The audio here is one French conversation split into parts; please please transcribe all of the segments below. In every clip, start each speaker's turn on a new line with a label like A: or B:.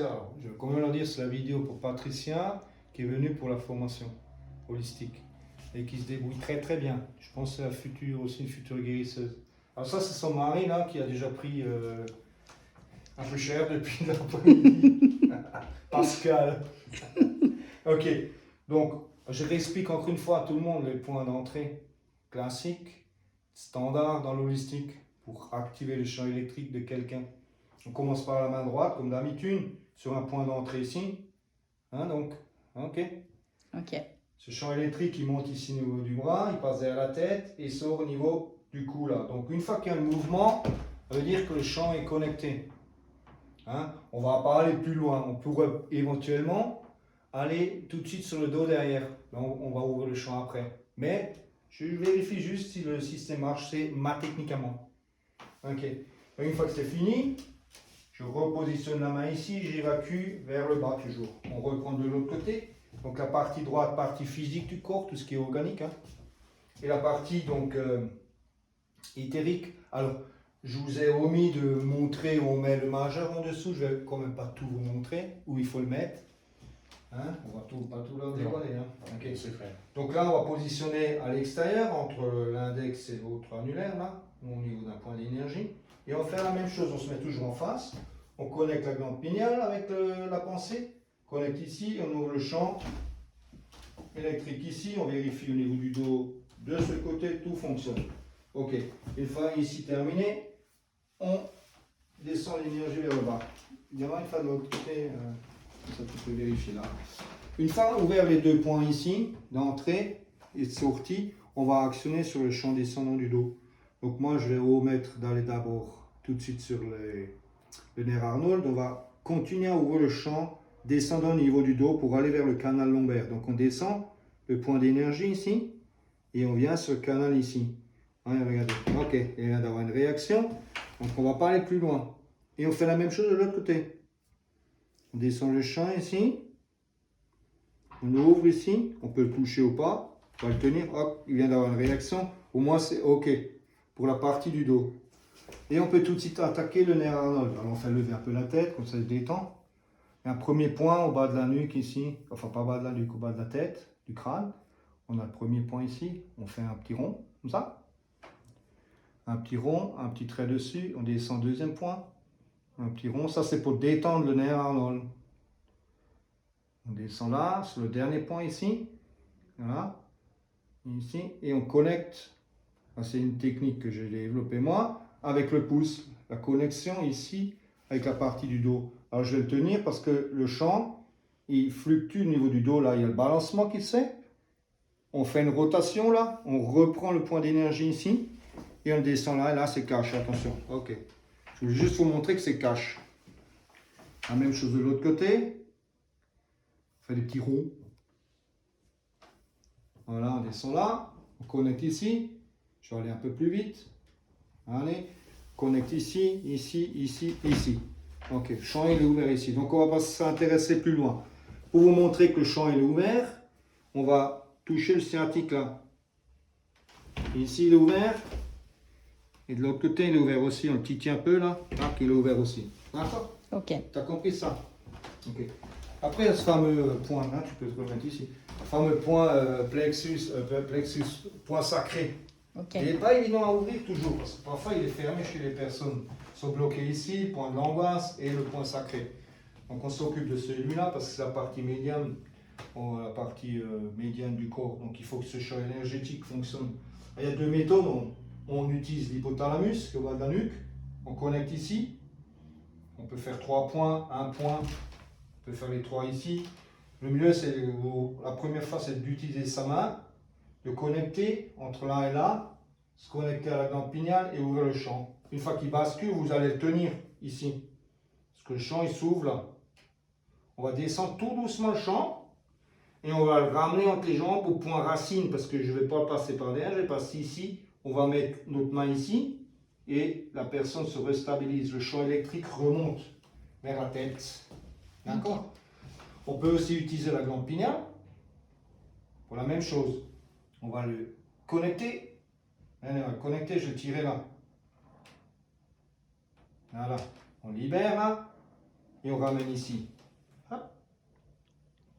A: Alors, je vais quand même leur dire, c'est la vidéo pour Patricia qui est venue pour la formation holistique et qui se débrouille très très bien. Je pense que c'est la future, aussi une future guérisseuse. Alors ça, c'est son mari là qui a déjà pris un peu cher depuis l'après-midi. Pascal. Ok, donc je réexplique encore une fois à tout le monde les points d'entrée classiques, standards dans l'holistique pour activer le champ électrique de quelqu'un. On commence par la main droite, comme d'habitude, sur un point d'entrée ici. Hein, donc, ok.
B: Ok.
A: Ce champ électrique, il monte ici au niveau du bras, il passe derrière la tête et sort au niveau du cou là. Donc, une fois qu'il y a le mouvement, ça veut dire que le champ est connecté. Hein, on ne va pas aller plus loin. On pourrait éventuellement aller tout de suite sur le dos derrière. Là, on va ouvrir le champ après. Mais je vérifie juste si le système marche, c'est techniquement. Ok. Une fois que c'est fini, je repositionne la main ici, j'évacue vers le bas toujours. On reprend de l'autre côté. Donc la partie droite, partie physique du corps, tout ce qui est organique. Hein. Et la partie donc éthérique. Alors, je vous ai omis de montrer où on met le majeur en dessous. Je ne vais quand même pas tout vous montrer, où il faut le mettre. Hein, on va pas tout leur dévoiler. Hein. Okay. Donc là, on va positionner à l'extérieur, entre l'index et l'autre annulaire, là, au niveau d'un point d'énergie. Et on va faire la même chose, on se met toujours en face. On connecte la glande pinéale avec la pensée. On connecte ici, on ouvre le champ électrique ici. On vérifie au niveau du dos de ce côté, tout fonctionne. Ok, une fois ici terminé, on descend l'énergie vers le bas. Évidemment, une fois de l'autre côté, ça tu peux vérifier là. Une fois ouvert les deux points ici, d'entrée et de sortie, on va actionner sur le champ descendant du dos. Donc moi, je vais remettre d'aller d'abord tout de suite sur le nerf Arnold. On va continuer à ouvrir le champ descendant au niveau du dos pour aller vers le canal lombaire. Donc on descend le point d'énergie ici et on vient sur le canal ici. Hein, regardez, ok, il vient d'avoir une réaction. Donc on ne va pas aller plus loin. Et on fait la même chose de l'autre côté. On descend le champ ici. On ouvre ici, on peut le toucher ou pas, on va le tenir, hop, il vient d'avoir une réaction, au moins c'est ok pour la partie du dos. Et on peut tout de suite attaquer le nerf Arnold. Alors on fait lever un peu la tête, comme ça il se détend. Et un premier point au bas de la nuque ici, enfin pas au bas de la nuque, au bas de la tête, du crâne. On a le premier point ici, on fait un petit rond, comme ça. Un petit rond, un petit trait dessus, on descend deuxième point. Un petit rond, ça c'est pour détendre le nerf Arnold. On descend là, sur le dernier point ici. Voilà. Ici. Et on connecte. C'est une technique que j'ai développée moi. Avec le pouce. La connexion ici avec la partie du dos. Alors je vais le tenir parce que le champ, il fluctue au niveau du dos. Là, il y a le balancement qui se fait. On fait une rotation là. On reprend le point d'énergie ici. Et on descend là. Et là, c'est cache. Attention. Ok. Je vais juste vous montrer que c'est cache. La même chose de l'autre côté. On fait des petits ronds. Voilà, on descend là, on connecte ici, je vais aller un peu plus vite, allez, connecte ici, ici, ici, ici. Ok, le champ il est ouvert ici, donc on va pas s'intéresser plus loin. Pour vous montrer que le champ il est ouvert, on va toucher le sciatique là. Ici il est ouvert, et de l'autre côté il est ouvert aussi, on le titille un peu là, tac, il est ouvert aussi. D'accord?
B: Ok.
A: Tu as compris ça? Ok. Après, il y a ce fameux point, hein, tu peux te remettre ici, le fameux point plexus, point sacré.
B: Okay.
A: Il n'est pas évident à ouvrir toujours, parce que parfois il est fermé chez les personnes. Ils sont bloqués ici, le point de l'angoisse et le point sacré. Donc on s'occupe de celui-là parce que c'est la partie médiane, la partie médiane du corps. Donc il faut que ce champ énergétique fonctionne. Il y a deux méthodes. On utilise l'hypothalamus, qui est au bas de la nuque. On connecte ici. On peut faire 3 points, 1 point. On peut faire les 3 ici. Le mieux, c'est la première fois, c'est d'utiliser sa main, de connecter entre là et là, se connecter à la glande pinéale et ouvrir le champ. Une fois qu'il bascule, vous allez le tenir ici. Parce que le champ, il s'ouvre là. On va descendre tout doucement le champ et on va le ramener entre les jambes au point racine parce que je ne vais pas le passer par derrière, je vais passer ici. On va mettre notre main ici et la personne se restabilise. Le champ électrique remonte vers la tête. D'accord? On peut aussi utiliser la glande pinéale pour la même chose. On va le connecter. Allez, on va le connecter, je vais le tirer là. Voilà. On libère là. et on ramène ici. Hop.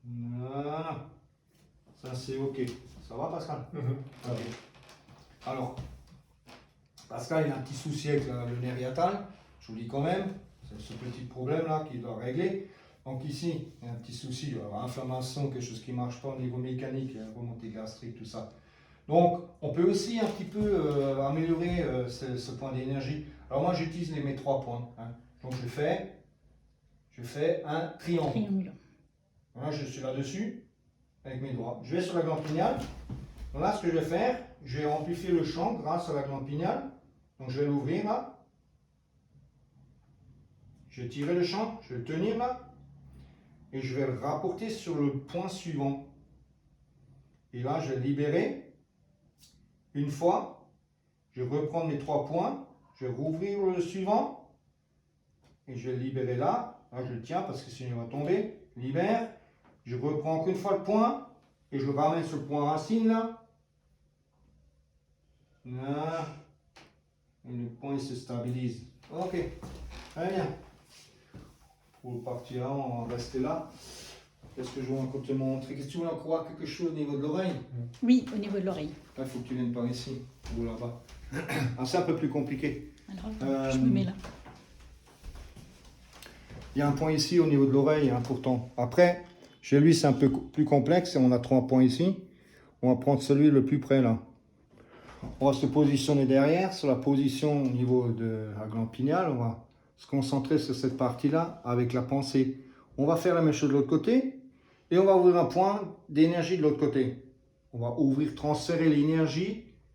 A: Voilà. Ça c'est ok. Ça va Pascal? Ok. Alors, Pascal il a un petit souci avec le nerf hiatal. Je vous dis quand même, c'est ce petit problème là qu'il doit régler. Donc ici, il y a un petit souci, inflammation, quelque chose qui ne marche pas au niveau mécanique, remontée gastrique, tout ça. Donc, on peut aussi un petit peu améliorer ce point d'énergie. Alors moi, j'utilise mes 3 points. Hein. Donc je fais un triangle. Voilà, je suis là-dessus, avec mes doigts. Je vais sur la glande pinéale. Donc là, ce que je vais faire, je vais amplifier le champ grâce à la glande pinéale. Donc je vais l'ouvrir là. Je vais tirer le champ, je vais le tenir là. Et je vais le rapporter sur le point suivant. Et là, je vais libérer. Une fois, je vais reprendre mes 3 points. Je vais rouvrir le suivant. Et je vais le libérer là. Là, je le tiens parce que sinon il va tomber. Libère. Je reprends encore une fois le point. Et je le ramène sur le point racine là. Là. Et le point il se stabilise. Ok. Très bien. Pour partir là, on va rester là. Qu'est-ce que je vais encore te montrer? Qu'est-ce que tu veux encore voir quelque chose au niveau de l'oreille?
B: Oui, au niveau de l'oreille.
A: Là, il faut que tu viennes par ici ou là-bas. Ah, c'est un peu plus compliqué.
B: Alors, je me mets là.
A: Il y a un point ici au niveau de l'oreille, important. Après, chez lui, c'est un peu plus complexe. On a 3 points ici. On va prendre celui le plus près là. On va se positionner derrière, sur la position au niveau de la glande pinéale. On va se concentrer sur cette partie-là avec la pensée. On va faire la même chose de l'autre côté et on va ouvrir un point d'énergie de l'autre côté. On va ouvrir, transférer l'énergie